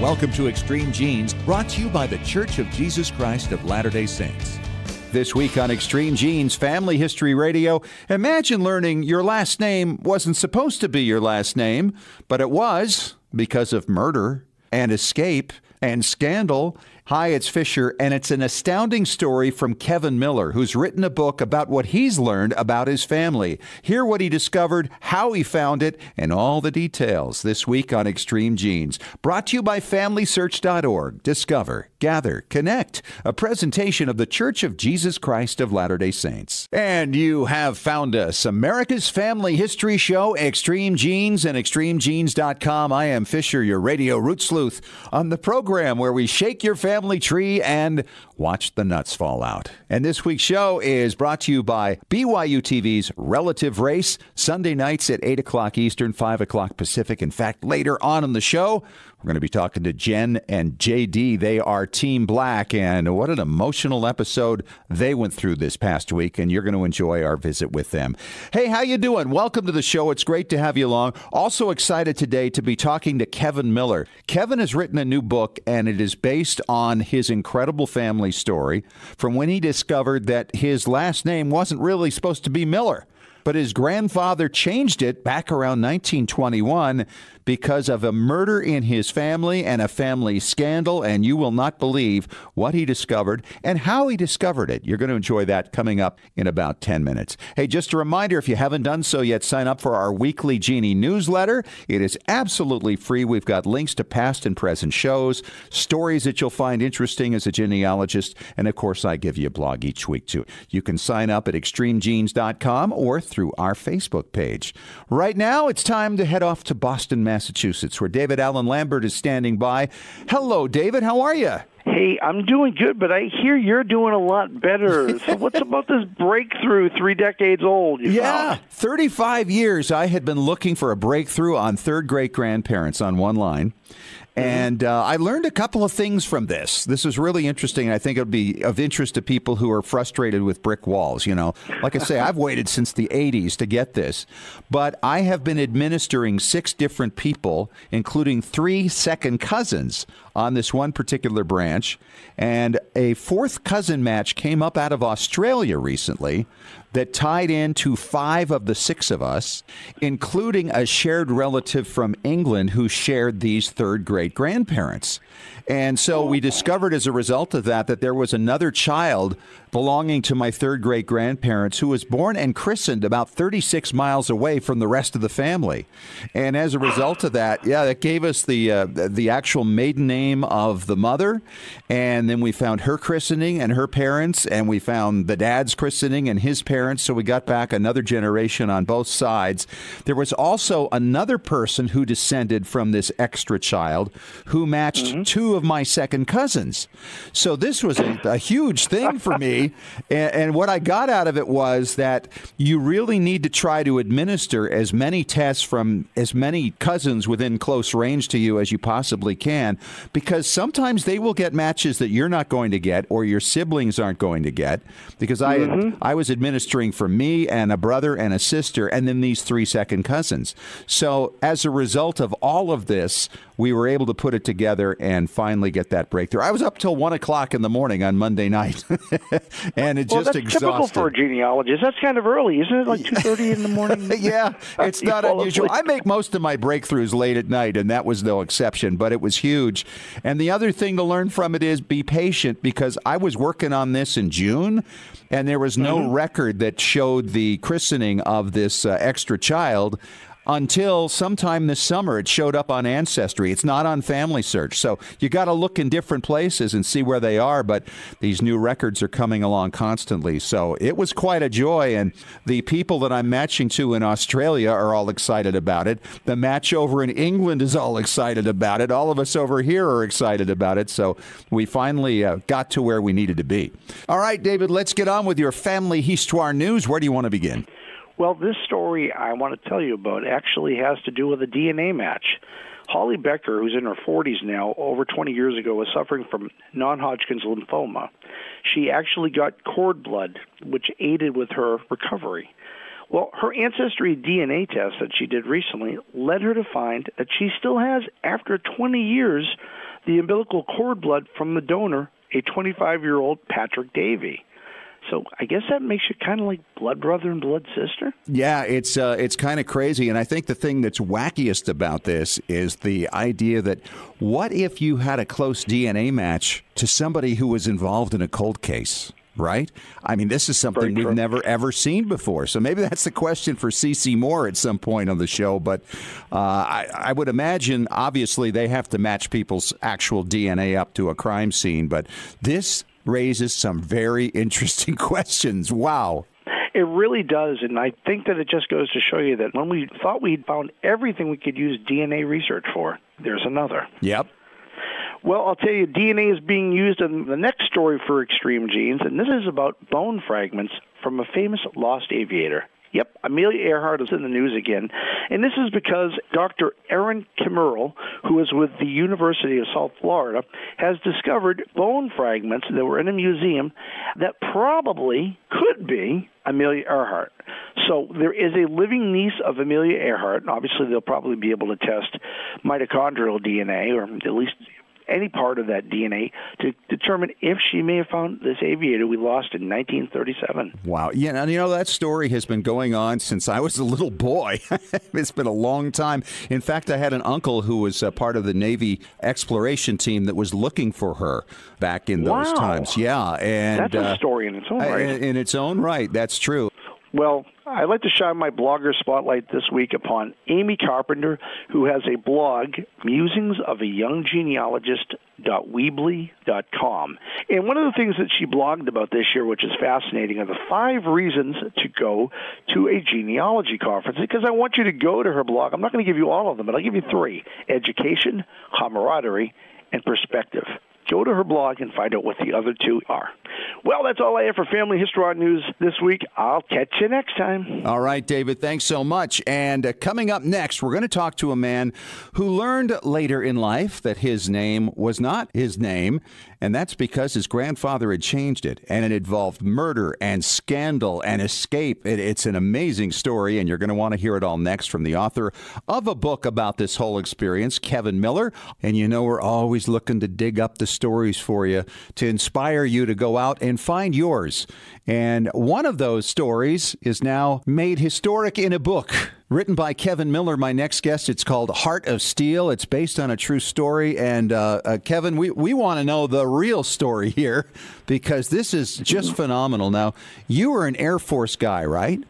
Welcome to Extreme Genes, brought to you by The Church of Jesus Christ of Latter-day Saints. This week on Extreme Genes Family History Radio, imagine learning your last name wasn't supposed to be your last name, but it was because of murder and escape and scandal. Hi, it's Fisher, and it's an astounding story from Kevin Miller, who's written a book about what he's learned about his family. Hear what he discovered, how he found it, and all the details this week on Extreme Genes. Brought to you by FamilySearch.org. Discover, gather, connect. A presentation of the Church of Jesus Christ of Latter-day Saints. And you have found us, America's Family History Show, Extreme Genes, and ExtremeGenes.com. I am Fisher, your radio root sleuth, on the program where we shake your family tree and watch the nuts fall out. And this week's show is brought to you by BYU TV's Relative Race, Sunday nights at 8 o'clock Eastern, 5 o'clock Pacific. In fact, later on in the show, we're going to be talking to Jen and JD. They are Team Black, and what an emotional episode they went through this past week, and you're going to enjoy our visit with them. Hey, how you doing? Welcome to the show. It's great to have you along. Also excited today to be talking to Kevin Miller. Kevin has written a new book, and it is based on his incredible family story from when he discovered that his last name wasn't really supposed to be Miller, but his grandfather changed it back around 1921 because of a murder in his family and a family scandal, and you will not believe what he discovered and how he discovered it. You're going to enjoy that coming up in about 10 minutes. Hey, just a reminder, if you haven't done so yet, sign up for our weekly Genie newsletter. It is absolutely free. We've got links to past and present shows, stories that you'll find interesting as a genealogist, and of course, I give you a blog each week, too. You can sign up at extremegenes.com or through our Facebook page. Right now, it's time to head off to Boston, Massachusetts, where David Allen Lambert is standing by. Hello, David. How are you? Hey, I'm doing good, but I hear you're doing a lot better. So what's about this breakthrough 3 decades old? Yeah, 35 years I had been looking for a breakthrough on third great-grandparents on one line. And I learned a couple of things from this. This is really interesting. I think it'll be of interest to people who are frustrated with brick walls. You know, like I say, I've waited since the 80s to get this. But I have been administering 6 different people, including 3 second cousins, on this one particular branch. And a 4th cousin match came up out of Australia recently that tied into 5 of the 6 of us, including a shared relative from England who shared these third great-grandparents. And so we discovered as a result of that there was another child belonging to my third great-grandparents who was born and christened about 36 miles away from the rest of the family. And as a result of that, that gave us the actual maiden name of the mother. And then we found her christening and her parents, and we found the dad's christening and his parents. So we got back another generation on both sides. There was also another person who descended from this extra child who matched 2 of my second cousins. So this was a huge thing for me. And what I got out of it was that you really need to try to administer as many tests from as many cousins within close range to you as you possibly can, because sometimes they will get matches that you're not going to get or your siblings aren't going to get, because I was administering for me and a brother and a sister and then these 3 second cousins. So as a result of all of this, we were able to put it together and finally get that breakthrough. I was up till 1 o'clock in the morning on Monday night, and it just that's exhausted. Typical for a genealogist. That's kind of early, isn't it? Like 2:30 in the morning. Yeah, it's not unusual. I make most of my breakthroughs late at night, and that was no exception. But it was huge. And the other thing to learn from it is be patient, because I was working on this in June, and there was no record that showed the christening of this extra child until sometime this summer. It showed up on Ancestry. It's not on Family Search. So you got to look in different places and see where they are. But these new records are coming along constantly. So it was quite a joy. And the people that I'm matching to in Australia are all excited about it. The match over in England is all excited about it. All of us over here are excited about it. So we finally got to where we needed to be. All right, David, let's get on with your family histoire news. Where do you want to begin? Well, this story I want to tell you about actually has to do with a DNA match. Holly Becker, who's in her 40s now, over 20 years ago, was suffering from non-Hodgkin's lymphoma. She actually got cord blood, which aided with her recovery. Well, her Ancestry DNA test that she did recently led her to find that she still has, after 20 years, the umbilical cord blood from the donor, a 25-year-old Patrick Davey. So I guess that makes you kind of like blood brother and blood sister? Yeah, it's kind of crazy. And I think the thing that's wackiest about this is the idea that what if you had a close DNA match to somebody who was involved in a cold case? Right? I mean, this is something we've never, ever seen before. So maybe that's the question for C.C. Moore at some point on the show. But I would imagine, obviously, they have to match people's actual DNA up to a crime scene. But this raises some very interesting questions. Wow. It really does, and I think that it just goes to show you that when we thought we'd found everything we could use DNA research for, there's another. Yep. Well, I'll tell you, DNA is being used in the next story for Extreme Genes, and this is about bone fragments from a famous lost aviator. Yep, Amelia Earhart is in the news again, and this is because Dr. Erin Kimmerl, who is with the University of South Florida, has discovered bone fragments that were in a museum that probably could be Amelia Earhart. So there is a living niece of Amelia Earhart, and obviously they'll probably be able to test mitochondrial DNA, or at least any part of that DNA, to determine if she may have found this aviator we lost in 1937. Wow. Yeah, and that story has been going on since I was a little boy. It's been a long time. In fact, I had an uncle who was part of the Navy exploration team that was looking for her back in those times. Yeah. And that's a story in its own right. In its own right. That's true. Well, I'd like to shine my blogger spotlight this week upon Amy Carpenter, who has a blog, Musings of a Young Genealogist.weebly.com. And one of the things that she blogged about this year, which is fascinating, are the 5 reasons to go to a genealogy conference. Because I want you to go to her blog. I'm not going to give you all of them, but I'll give you 3: education, camaraderie, and perspective. Go to her blog and find out what the other 2 are. Well, that's all I have for Family History News this week. I'll catch you next time. All right, David, thanks so much. And coming up next, we're going to talk to a man who learned later in life that his name was not his name, and that's because his grandfather had changed it, and it involved murder and scandal and escape. It's an amazing story, and you're going to want to hear it all next from the author of a book about this whole experience, Kevin Miller. And we're always looking to dig up the stories for you to inspire you to go out and find yours. And one of those stories is now made historic in a book written by Kevin Miller, my next guest. It's called Heart of Steel. It's based on a true story. And Kevin, we want to know the real story here, because this is just phenomenal. Now, you were an Air Force guy, right?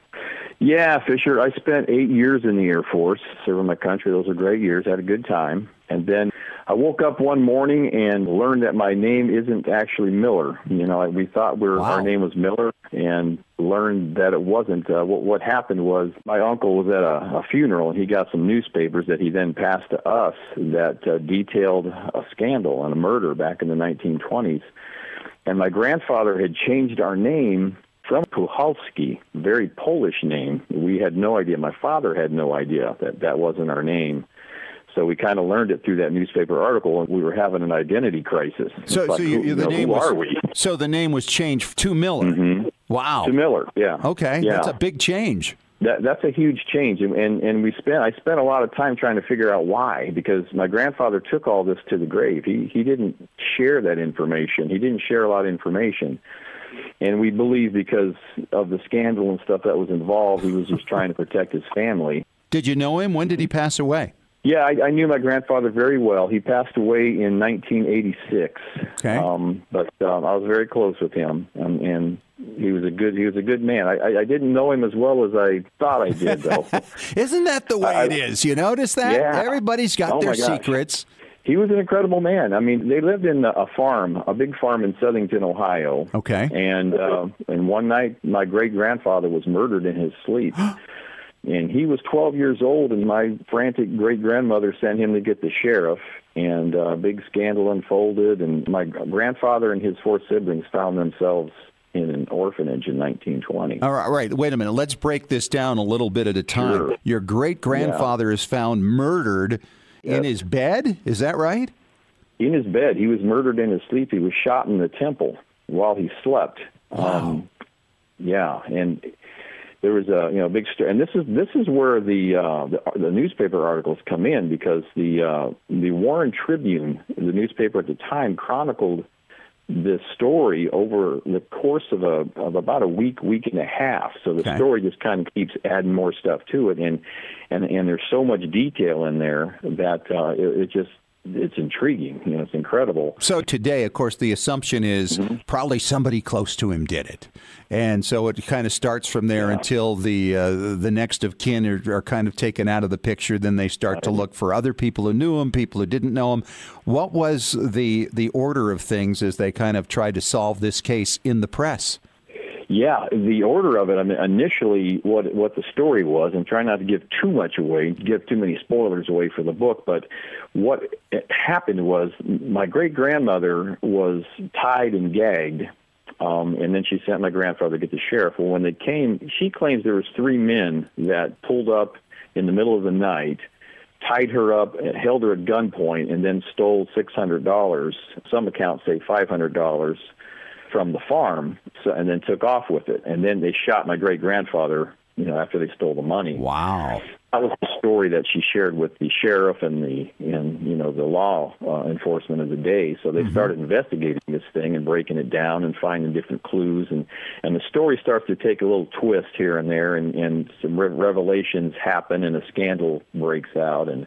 Yeah, Fisher. I spent 8 years in the Air Force, serving my country. Those were great years. I had a good time. And then I woke up one morning and learned that my name isn't actually Miller. We thought our name was Miller, and learned that it wasn't. What happened was my uncle was at a funeral, and he got some newspapers that he then passed to us that detailed a scandal and a murder back in the 1920s. And my grandfather had changed our name from Puchalski, very Polish name. We had no idea. My father had no idea that wasn't our name. So we kind of learned it through that newspaper article, and we were having an identity crisis. So who are we? So the name was changed to Miller. Mm-hmm. Wow. To Miller, yeah. Okay, yeah. That's a big change. That's a huge change, and I spent a lot of time trying to figure out why, because my grandfather took all this to the grave. He didn't share that information. He didn't share a lot of information. And we believe because of the scandal and stuff that was involved, he was just trying to protect his family. Did you know him? When did he pass away? Yeah, I knew my grandfather very well. He passed away in 1986. Okay. But I was very close with him, and he was a good man. I didn't know him as well as I thought I did, though. Isn't that the way it is? You notice that? Yeah. Everybody's got their secrets. He was an incredible man. I mean, they lived in a big farm in Southington, Ohio. Okay. And one night, my great-grandfather was murdered in his sleep. And he was 12 years old, and my frantic great-grandmother sent him to get the sheriff, and a big scandal unfolded, and my grandfather and his 4 siblings found themselves in an orphanage in 1920. All right. Wait a minute. Let's break this down a little bit at a time. Sure. Your great-grandfather is found murdered in his bed? Is that right? In his bed. He was murdered in his sleep. He was shot in the temple while he slept. Wow. Yeah, and there was a big story, and this is where the newspaper articles come in, because the Warren Tribune, the newspaper at the time, chronicled this story over the course of about a week and a half. So the story just kind of keeps adding more stuff to it, and there's so much detail in there that it's intriguing. It's incredible. So today, of course, the assumption is probably somebody close to him did it. And so it kind of starts from there until the next of kin are kind of taken out of the picture. Then they start to look for other people who knew him, people who didn't know him. What was the order of things as they kind of tried to solve this case in the press? Yeah, the order of it, I mean, initially what the story was, and try not to give too much away, give too many spoilers away for the book, but what happened was my great-grandmother was tied and gagged, and then she sent my grandfather to get the sheriff. Well, when they came, she claims there was 3 men that pulled up in the middle of the night, tied her up, held her at gunpoint, and then stole $600. Some accounts say $500 from the farm, and then took off with it. And then they shot my great-grandfather, after they stole the money. Wow. That was the story that she shared with the sheriff and the law enforcement of the day. So they started investigating this thing and breaking it down and finding different clues. And the story starts to take a little twist here and there, and some revelations happen, and a scandal breaks out. And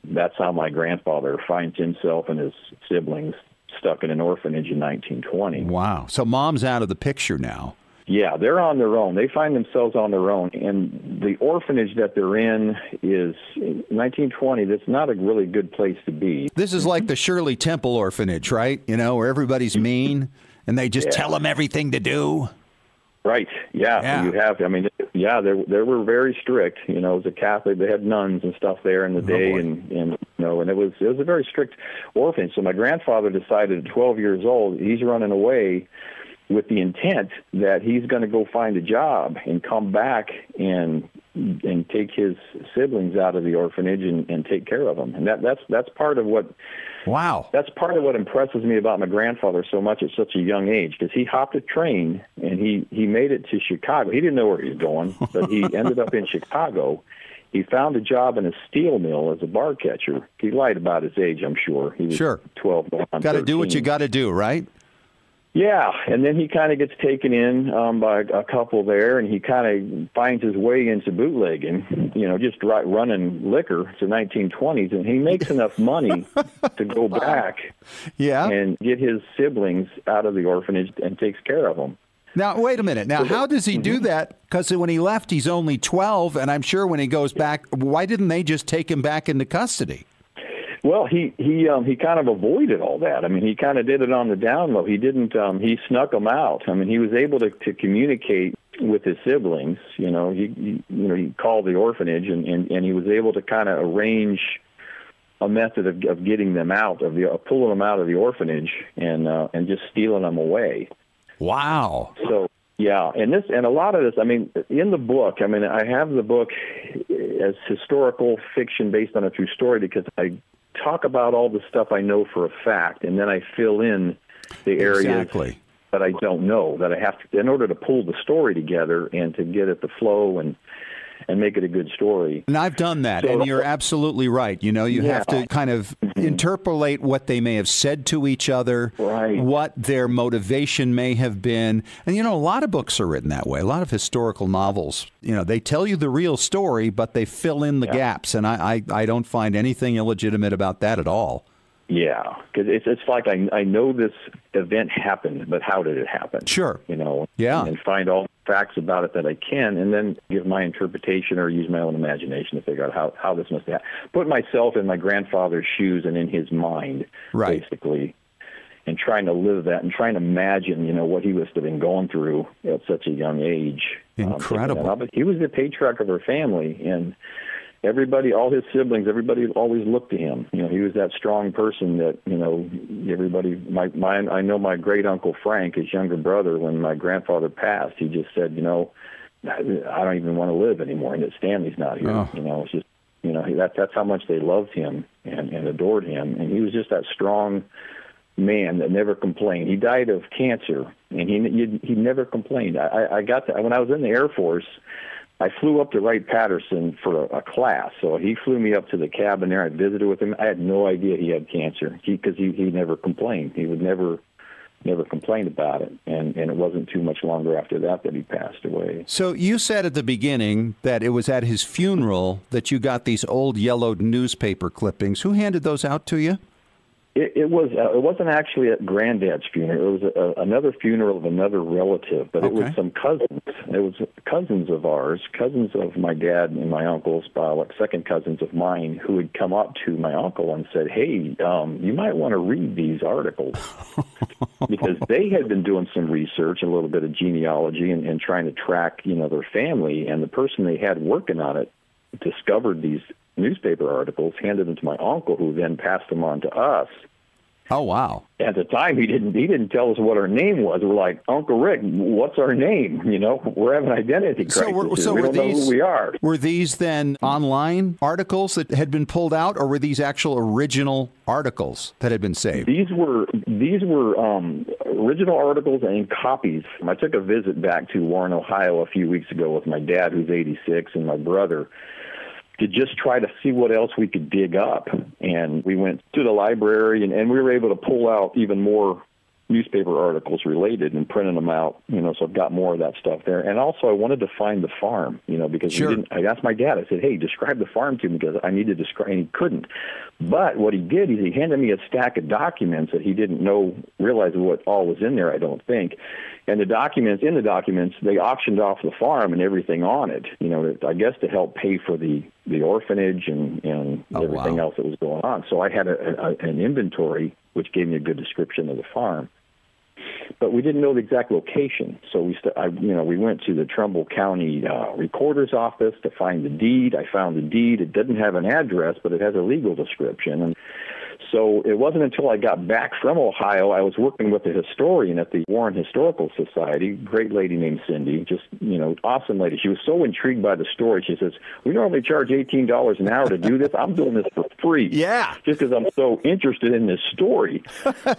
that's how my grandfather finds himself and his siblings stuck in an orphanage in 1920. Wow. So Mom's out of the picture now. Yeah, they're on their own. They find themselves on their own. And the orphanage that they're in is 1920. That's not a really good place to be. This is like the Shirley Temple orphanage, right? Where everybody's mean and they just tell them everything to do. Right. Yeah. You have, they were very strict. It was a Catholic. They had nuns and stuff there in the day, and it was a very strict orphanage. So my grandfather decided at 12 years old, he's running away with the intent that he's going to go find a job and come back and take his siblings out of the orphanage and take care of them. And that's part of what. Wow. That's part of what impresses me about my grandfather so much at such a young age, because he hopped a train and he made it to Chicago. He didn't know where he was going, but he ended up in Chicago. He found a job in a steel mill as a bar catcher. He lied about his age, I'm sure. He was 12. Got to do what you got to do, right? Yeah, and then he kind of gets taken in by a couple there, and he kind of finds his way into bootlegging, just running liquor. It's the 1920s, and he makes enough money to go back and get his siblings out of the orphanage and takes care of them. Now, wait a minute. Now, how does he do that? Because when he left, he's only 12, and I'm sure when he goes back, why didn't they just take him back into custody? Well, he kind of avoided all that. I mean, he kind of did it on the down low. He didn't. He snuck them out. I mean, he was able to communicate with his siblings. He called the orphanage, and he was able to kind of arrange a method of getting them out pulling them out of the orphanage and just stealing them away. Wow. So. Yeah, and a lot of this, I mean, in the book, I have the book as historical fiction based on a true story, because I talk about all the stuff I know for a fact, and then I fill in the areas that I don't know, that I have to, in order to pull the story together and to get it to flow and make it a good story. And I've done that, and you're absolutely right. You have to kind of interpolate what they may have said to each other, what their motivation may have been. And, a lot of books are written that way. A lot of historical novels, they tell you the real story, but they fill in the gaps. And I don't find anything illegitimate about that at all. Yeah, because it's like I know this event happened, but how did it happen? Sure. And find all the facts about it that I can, and then give my interpretation or use my own imagination to figure out how this must have happened. Put myself in my grandfather's shoes and in his mind, basically, and trying to live that and trying to imagine, what he must have been going through at such a young age. Incredible. But he was the patriarch of our family, and everybody, all his siblings, everybody always looked to him. He was that strong person that, everybody, I know my great uncle Frank, his younger brother, when my grandfather passed, he just said, I don't even want to live anymore, and that Stanley's not here. It's just, that's how much they loved him and adored him. And he was just that strong man that never complained. He died of cancer and he never complained. I got to, when I was in the Air Force, I flew up to Wright-Patterson for a class. So he flew me up to the cabin there. I visited with him. I had no idea he had cancer because he never complained. He would never complained about it, and it wasn't too much longer after that he passed away. So you said at the beginning that it was at his funeral that you got these old yellowed newspaper clippings. Who handed those out to you? It wasn't actually at Granddad's funeral. It was another funeral of another relative, but it was some cousins. It was cousins of ours, cousins of my dad and my uncles, like second cousins of mine, who had come up to my uncle and said, "Hey, you might want to read these articles," because they had been doing some research, a little bit of genealogy, and trying to track, their family, and the person they had working on it discovered these newspaper articles, handed them to my uncle, who then passed them on to us. Oh, wow. At the time, he didn't tell us what our name was. We're like, "Uncle Rick, what's our name?" We're having identity crisis. So we don't know who we are. Were these then online articles that had been pulled out, or were these actual original articles that had been saved? These were original articles and copies. I took a visit back to Warren, Ohio a few weeks ago with my dad, who's 86, and my brother, to just try to see what else we could dig up. And we went to the library, and we were able to pull out even more newspaper articles related and printed them out, so I've got more of that stuff there. And also I wanted to find the farm, because I asked my dad, I said, "Hey, describe the farm to me," because I need to describe, and he couldn't. But what he did is he handed me a stack of documents that he didn't realize what all was in there, I don't think. And in the documents, they auctioned off the farm and everything on it, I guess to help pay for the orphanage and everything else that was going on. So I had an inventory, which gave me a good description of the farm. But we didn't know the exact location, so we went to the Trumbull County Recorder's Office to find the deed. I found the deed. It didn't have an address, but it has a legal description. And so it wasn't until I got back from Ohio, I was working with a historian at the Warren Historical Society, great lady named Cindy, just, awesome lady. She was so intrigued by the story. She says, "We normally charge $18 an hour to do this. I'm doing this for free." Yeah. Just because I'm so interested in this story.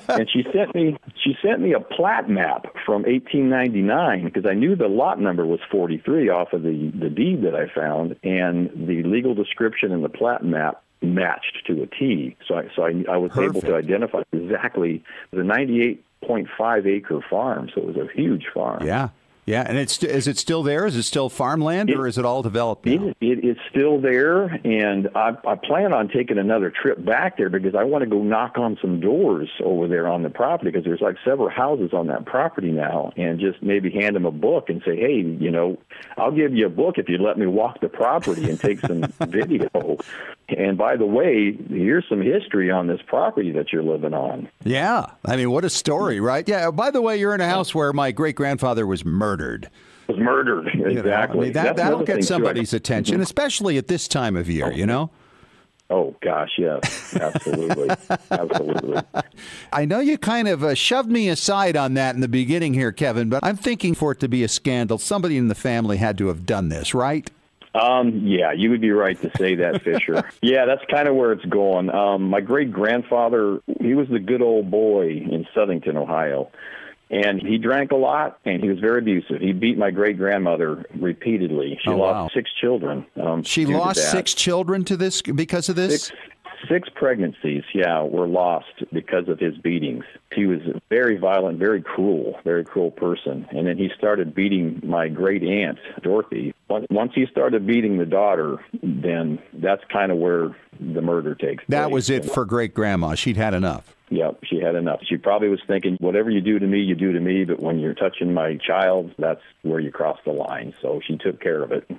And she sent me a plat map from 1899, because I knew the lot number was 43 off of the deed that I found, and the legal description and the plat map matched to a T. So I was able to identify exactly the 98.5 acre farm. So it was a huge farm. Yeah. Yeah, and is it still there? Is it still farmland, or is it all developed now? It's still there, and I plan on taking another trip back there because I want to go knock on some doors over there on the property, because there's like several houses on that property now, and just maybe hand them a book and say, "Hey, I'll give you a book if you let me walk the property and take some video. And by the way, here's some history on this property that you're living on." Yeah. I mean, what a story, right? Yeah. By the way, you're in a house where my great-grandfather was murdered. Exactly. That'll get somebody's attention, especially at this time of year, Oh, gosh, yes, absolutely. Absolutely. I know you kind of shoved me aside on that in the beginning here, Kevin, but I'm thinking for it to be a scandal, somebody in the family had to have done this, right? Yeah, you would be right to say that, Fisher. Yeah, that's kind of where it's going. My great-grandfather, he was the good old boy in Southington, Ohio. And he drank a lot, and he was very abusive. He beat my great-grandmother repeatedly. She lost 6 children. She lost 6 children to this because of this? Six pregnancies, were lost because of his beatings. He was a very violent, very cruel person. And then he started beating my great-aunt, Dorothy. Once he started beating the daughter, then that's kind of where the murder takes place. That was it for great-grandma. She'd had enough. Yep, she had enough. She probably was thinking, whatever you do to me, you do to me, but when you're touching my child, that's where you cross the line. So she took care of it.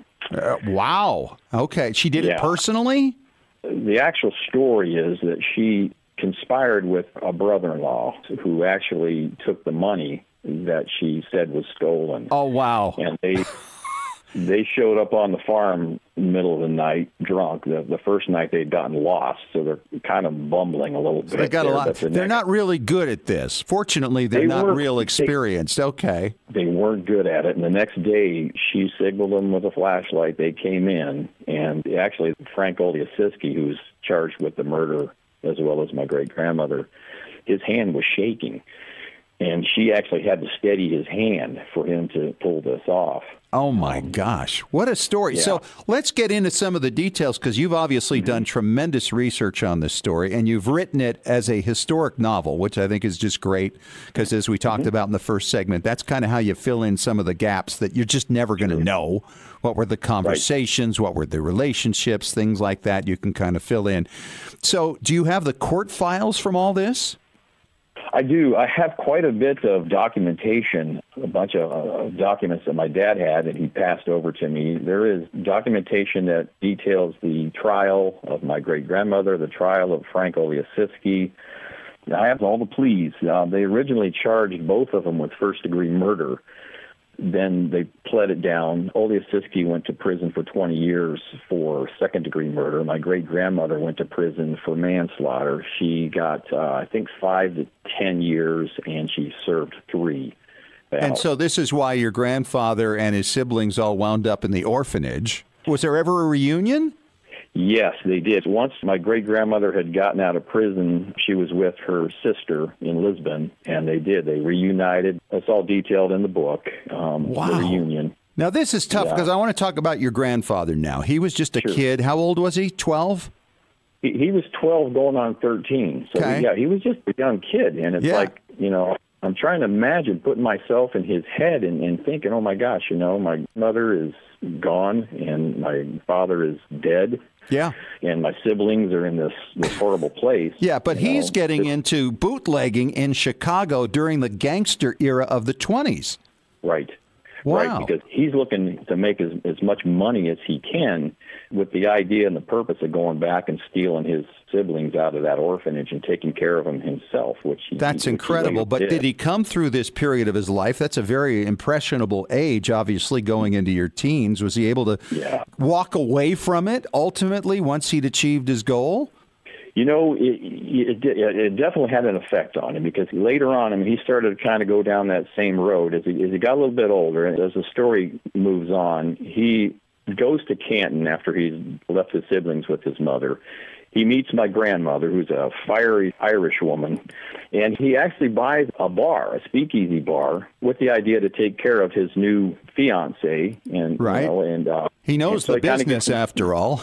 Wow. Okay. She did it personally? The actual story is that she conspired with a brother-in-law who actually took the money that she said was stolen. Oh, wow. And they showed up on the farm in the middle of the night drunk. The first night they'd gotten lost, so they're kind of bumbling a little bit. They got a lot. They're not really good at this. Fortunately, they're not real experienced. Okay. They weren't good at it. And the next day, she signaled them with a flashlight. They came in, and actually Frank Oliasiski, who's charged with the murder as well as my great-grandmother, his hand was shaking. and she actually had to steady his hand for him to pull this off. Oh, my gosh. What a story. Yeah. So let's get into some of the details, because you've obviously done tremendous research on this story, and you've written it as a historic novel, which I think is just great, because as we talked about in the first segment, that's kind of how you fill in some of the gaps that you're just never going to know. What were the conversations? What were the relationships? Things like that you can kind of fill in. So do you have the court files from all this? I do. I have quite a bit of documentation, a bunch of documents that my dad had and he passed over to me. There is documentation that details the trial of my great-grandmother, the trial of Frank Oleszewski. I have all the pleas. They originally charged both of them with first-degree murder. Then they pled it down. Oleszewski went to prison for 20 years for second-degree murder. My great-grandmother went to prison for manslaughter. She got, I think, 5 to 10 years, and she served 3. And so this is why your grandfather and his siblings all wound up in the orphanage. Was there ever a reunion? Yes, they did. Once my great-grandmother had gotten out of prison, she was with her sister in Lisbon, and they did. They reunited. It's all detailed in the book, Wow. the reunion. Now, this is tough, because I want to talk about your grandfather now. He was just a kid. How old was he? 12? He was 12 going on 13. So, yeah, he was just a young kid. And it's like, you know, I'm trying to imagine putting myself in his head and thinking, oh, my gosh, you know, my mother is gone and my father is dead. Yeah. And my siblings are in this horrible place. Yeah, but he's getting into bootlegging in Chicago during the gangster era of the 20s. Right. Wow. Right, because he's looking to make as much money as he can with the idea and the purpose of going back and stealing his siblings out of that orphanage and taking care of them himself, That's incredible. But did he come through this period of his life? That's a very impressionable age, obviously, going into your teens. Was he able to walk away from it ultimately once he'd achieved his goal? You know, it definitely had an effect on him, because later on, I mean, he started to kind of go down that same road as he got a little bit older. And as the story moves on, he goes to Canton after he's left his siblings with his mother. He meets my grandmother, who's a fiery Irish woman, and he actually buys a bar, a speakeasy bar, with the idea to take care of his new fiancée. And, right. You know, and he knows the business after all.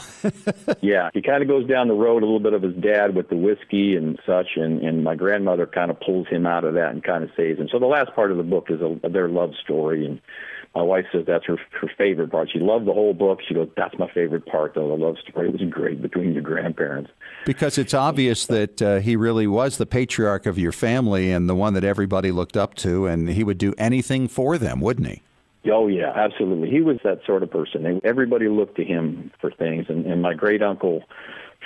Yeah, he kind of goes down the road a little bit of his dad with the whiskey and such, and my grandmother kind of pulls him out of that and kind of saves him. So the last part of the book is their love story, and my wife says that's her favorite part. She loved the whole book. She goes, that's my favorite part, though. The love story was great between your grandparents. Because it's obvious that he really was the patriarch of your family and the one that everybody looked up to, and he would do anything for them, wouldn't he? Oh, yeah, absolutely. He was that sort of person. Everybody looked to him for things. And my great-uncle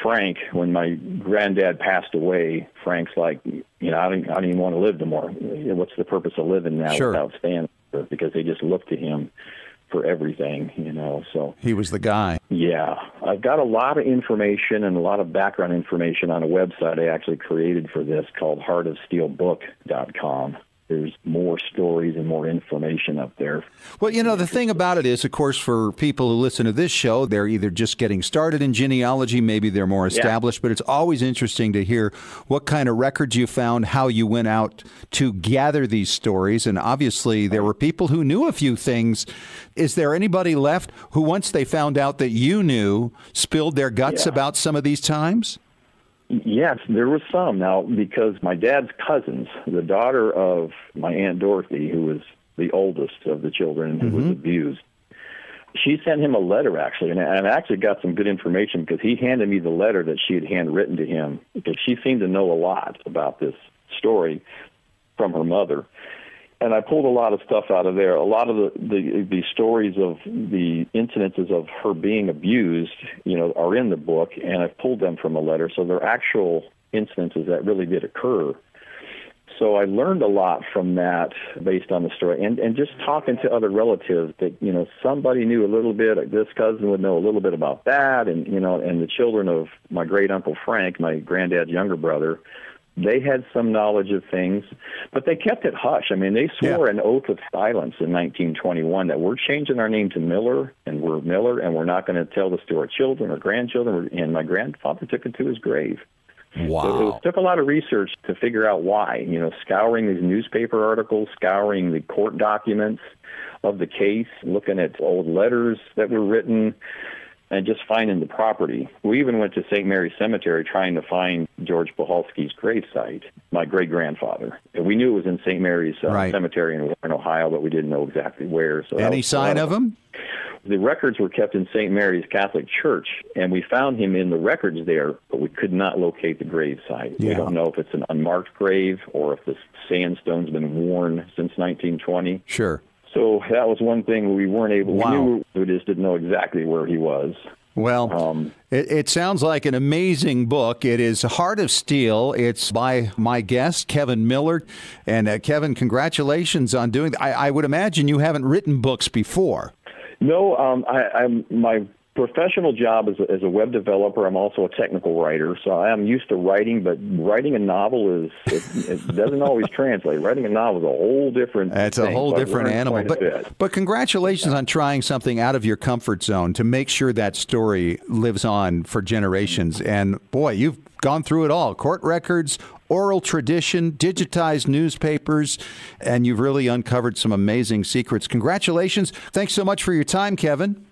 Frank, when my granddad passed away, Frank's like, you know, I don't even want to live anymore. What's the purpose of living now without Stan? Because they just looked to him for everything, you know. So he was the guy. Yeah. I've got a lot of information and a lot of background information on a website I actually created for this called heartofsteelbook.com. There's more stories and more information up there. Well, you know, the thing about it is, of course, for people who listen to this show, they're either just getting started in genealogy, maybe they're more established, but it's always interesting to hear what kind of records you found, how you went out to gather these stories. And obviously, there were people who knew a few things. Is there anybody left who, once they found out that you knew, spilled their guts about some of these times? Yes, there was some. Now, because my dad's cousins, the daughter of my Aunt Dorothy, who was the oldest of the children who was abused, she sent him a letter, actually, and I actually got some good information because he handed me the letter that she had handwritten to him, because she seemed to know a lot about this story from her mother. And I pulled a lot of stuff out of there. A lot of the stories of the incidences of her being abused, you know, are in the book, and I've pulled them from a letter. So they're actual incidences that really did occur. So I learned a lot from that based on the story. And just talking to other relatives that, you know, somebody knew a little bit, this cousin would know a little bit about that. And, you know, and the children of my great-uncle Frank, my granddad's younger brother, they had some knowledge of things, but they kept it hush. I mean, they swore an oath of silence in 1921 that we're changing our name to Miller, and we're not going to tell this to our children or grandchildren. And my grandfather took it to his grave. Wow. It took a lot of research to figure out why, scouring these newspaper articles, scouring the court documents of the case, looking at old letters that were written, and just finding the property. We even went to St. Mary's Cemetery trying to find George Puhalski's gravesite, my great-grandfather. We knew it was in St. Mary's Cemetery in Warren, Ohio, but we didn't know exactly where. So any sign of him? The records were kept in St. Mary's Catholic Church, and we found him in the records there, but we could not locate the gravesite. Yeah. We don't know if it's an unmarked grave or if the sandstone's been worn since 1920. Sure. So that was one thing we weren't able. Wow. We knew, we just didn't know exactly where he was. Well, it sounds like an amazing book. It is Heart of Steel. It's by my guest, Kevin Miller. And Kevin, congratulations on doing that. I would imagine you haven't written books before. No, my professional job as a web developer, I'm also a technical writer, so I am used to writing, but writing a novel it doesn't always translate. Writing a novel is a whole different It's a thing, whole so different animal. But congratulations on trying something out of your comfort zone to make sure that story lives on for generations. And boy, you've gone through it all. Court records, oral tradition, digitized newspapers, and you've really uncovered some amazing secrets. Congratulations. Thanks so much for your time, Kevin.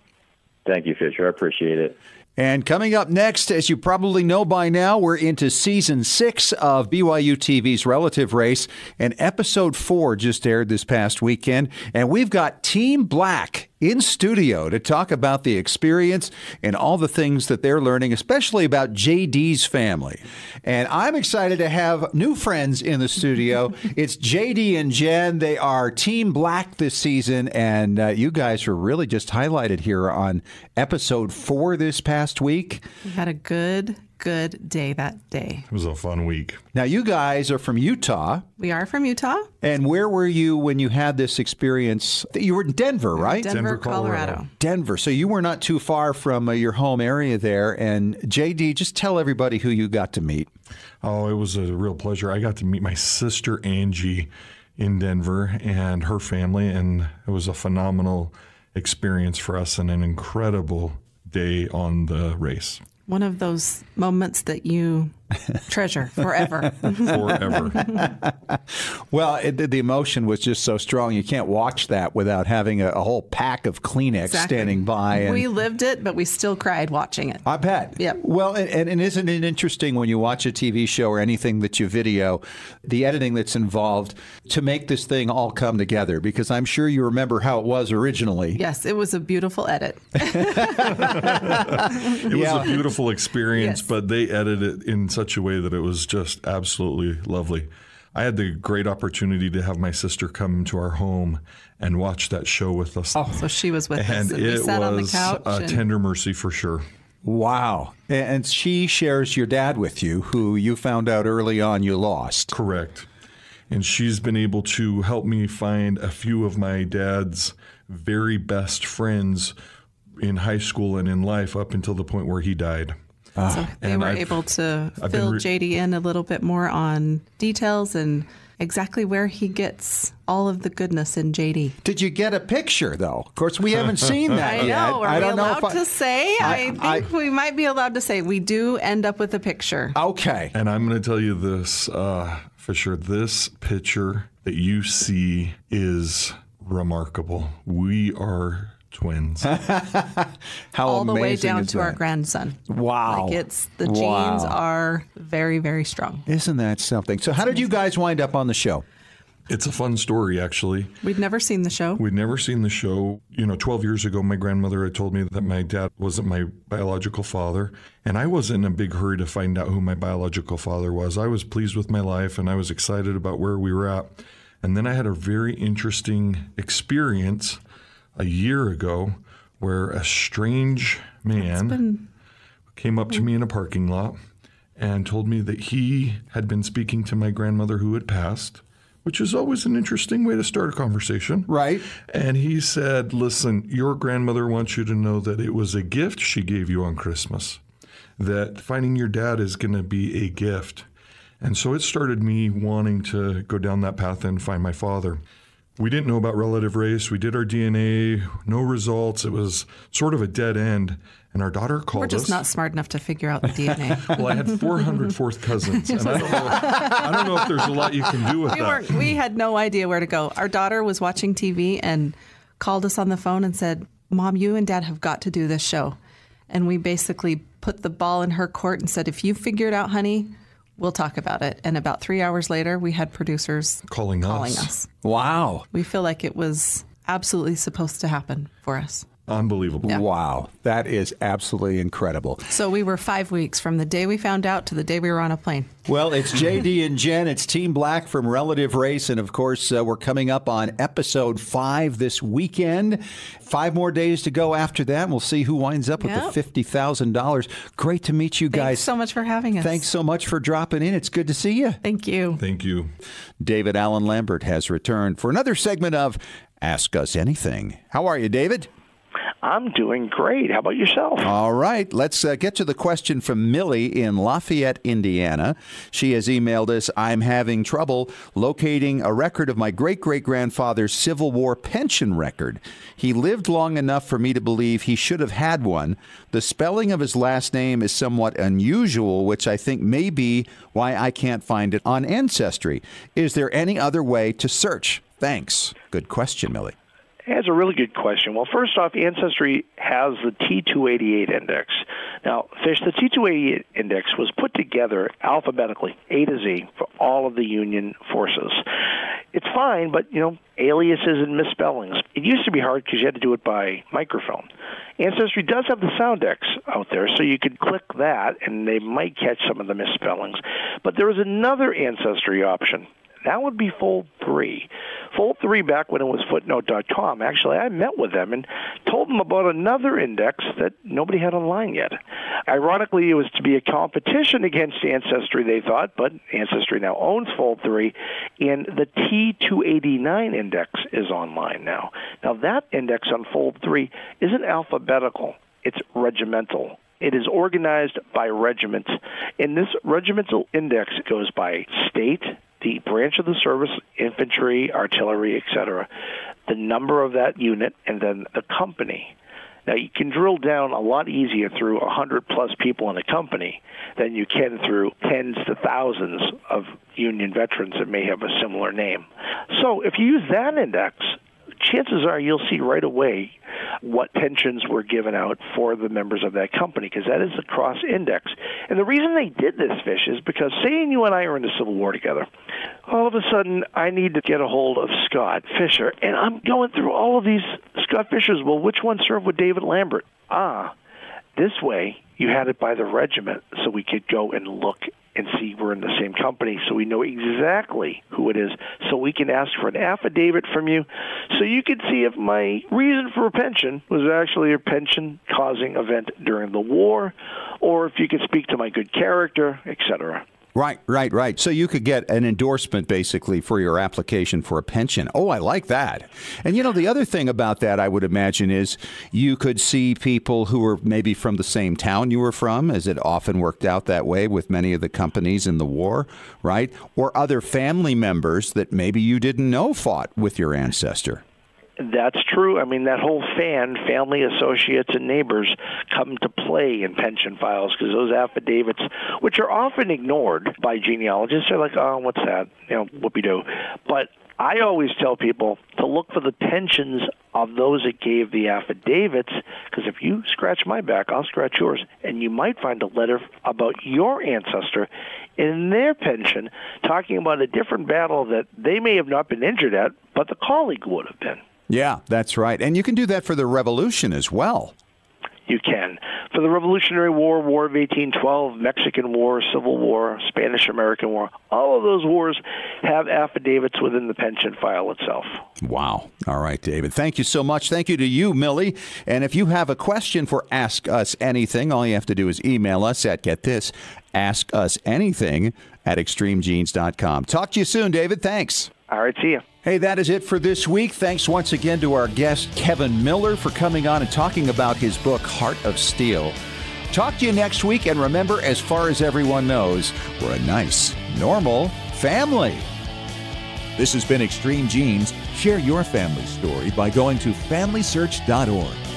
Thank you, Fisher. I appreciate it. And coming up next, as you probably know by now, we're into Season 6 of BYU TV's Relative Race, and Episode 4 just aired this past weekend. And we've got Team Black in studio to talk about the experience and all the things that they're learning, especially about JD's family. And I'm excited to have new friends in the studio. It's JD and Jen. They are Team Black this season, and you guys were really just highlighted here on Episode 4 this past week. We had a good day that day. It was a fun week. Now, you guys are from Utah. We are from Utah. And where were you when you had this experience? You were in Denver, right? Denver, Colorado. Denver. So you were not too far from your home area there. And JD, just tell everybody who you got to meet. Oh, it was a real pleasure. I got to meet my sister Angie in Denver and her family, and it was a phenomenal experience for us and an incredible day on the race. One of those moments that you treasure forever. Forever. Well, the emotion was just so strong. You can't watch that without having a whole pack of Kleenex standing by. And we lived it, but we still cried watching it. I bet. Yep. Well, and isn't it interesting when you watch a TV show or anything that you video, the editing that's involved to make this thing all come together? Because I'm sure you remember how it was originally. Yes, it was a beautiful edit. It was a beautiful experience, Yes. but they edited it in such a way that it was just absolutely lovely. I had the great opportunity to have my sister come to our home and watch that show with us. Oh, so she was with us, and and we it sat on the was couch. a tender mercy for sure. Wow. And she shares your dad with you, who you found out early on you lost. Correct. And she's been able to help me find a few of my dad's very best friends in high school and in life up until the point where he died. So they were able to fill JD in a little bit more on details and exactly where he gets all of the goodness in JD. Did you get a picture, though? Of course, we haven't seen that I yet. know. Are we allowed to say? I think I we might be allowed to say we do end up with a picture. Okay. And I'm going to tell you this, Fisher, this picture that you see is remarkable. We are twins. How all the way amazing down is to our that? grandson. Wow. Like the genes are very, very strong. Isn't that something? So how did you guys wind up on the show? It's a fun story, actually. We'd never seen the show. We'd never seen the show. 12 years ago, my grandmother had told me that my dad wasn't my biological father, and I wasn't in a big hurry to find out who my biological father was. I was pleased with my life, and I was excited about where we were at. And then I had a very interesting experience a year ago where a strange man came up to me in a parking lot and told me that he had been speaking to my grandmother who had passed, which is always an interesting way to start a conversation. Right. And he said, listen, your grandmother wants you to know that it was a gift she gave you on Christmas, that finding your dad is going to be a gift. And so it started me wanting to go down that path and find my father. We didn't know about relative race. We did our DNA, no results. It was sort of a dead end. And our daughter called us. We're just not smart enough to figure out the DNA. Well, I had 400 fourth cousins. And I don't know if there's a lot you can do with that. We had no idea where to go. Our daughter was watching TV and called us on the phone and said, Mom, you and Dad have got to do this show. And we basically put the ball in her court and said, if you figure it out, honey, we'll talk about it. And about 3 hours later, we had producers calling us. Wow. We feel like it was absolutely supposed to happen for us. Unbelievable. Yeah. Wow. That is absolutely incredible. So we were 5 weeks from the day we found out to the day we were on a plane. Well, it's JD and Jen. It's Team Black from Relative Race. And, of course, we're coming up on episode 5 this weekend. 5 more days to go after that. We'll see who winds up with the $50,000. Great to meet you guys. Thanks so much for having us. Thanks so much for dropping in. It's good to see you. Thank you. Thank you. David Allen Lambert has returned for another segment of Ask Us Anything. How are you, David? I'm doing great. How about yourself? All right. Let's get to the question from Millie in Lafayette, Indiana. She has emailed us, I'm having trouble locating a record of my great-great-grandfather's Civil War pension record. He lived long enough for me to believe he should have had one. The spelling of his last name is somewhat unusual, which I think may be why I can't find it on Ancestry. Is there any other way to search? Thanks. Good question, Millie. That's a really good question. Well, first off, Ancestry has the T288 index. Now, Fish, the T288 index was put together alphabetically, A to Z, for all of the Union forces. It's fine, but, aliases and misspellings. It used to be hard because you had to do it by microphone. Ancestry does have the Soundex out there, so you could click that, and they might catch some of the misspellings. But there is another Ancestry option. That would be Fold 3. Fold 3, back when it was footnote.com, actually, I met with them and told them about another index that nobody had online yet. Ironically, it was to be a competition against Ancestry, they thought, but Ancestry now owns Fold 3, and the T289 index is online now. Now, that index on Fold 3 isn't alphabetical. It's regimental. It is organized by regiment, and this regimental index goes by state, the branch of the service, infantry, artillery, etc., the number of that unit, and then the company. Now, you can drill down a lot easier through 100-plus people in a company than you can through tens to thousands of Union veterans that may have a similar name. So if you use that index, chances are you'll see right away what pensions were given out for the members of that company, because that is the cross index. And the reason they did this, Fish, is because saying you and I are in the Civil War together, all of a sudden I need to get a hold of Scott Fisher, and I'm going through all of these Scott Fishers. Well, which one served with David Lambert? This way you had it by the regiment, so we could go and look and see we're in the same company, so we know exactly who it is, so we can ask for an affidavit from you, so you can see if my reason for a pension was actually a pension-causing event during the war, or if you could speak to my good character, etc. Right. So you could get an endorsement, basically, for your application for a pension. Oh, I like that. And, the other thing about that, I would imagine, is you could see people who were maybe from the same town you were from, as it often worked out that way with many of the companies in the war, right? Or other family members that maybe you didn't know fought with your ancestor. That's true. I mean, that whole family, associates, and neighbors come to play in pension files, because those affidavits, which are often ignored by genealogists, are like, oh, what's that? Whoopie-doo. But I always tell people to look for the pensions of those that gave the affidavits, because if you scratch my back, I'll scratch yours, and you might find a letter about your ancestor in their pension talking about a different battle that they may have not been injured at, but the colleague would have been. Yeah, that's right. And you can do that for the Revolution as well. You can. For the Revolutionary War, War of 1812, Mexican War, Civil War, Spanish-American War, all of those wars have affidavits within the pension file itself. Wow. All right, David. Thank you so much. Thank you to you, Millie. And if you have a question for Ask Us Anything, all you have to do is email us at, get this, askusanything@extremegenes.com. Talk to you soon, David. Thanks. All right, see you. Hey, that is it for this week. Thanks once again to our guest, Kevin Miller, for coming on and talking about his book, Heart of Steel. Talk to you next week, and remember, as far as everyone knows, we're a nice, normal family. This has been Extreme Genes. Share your family story by going to FamilySearch.org.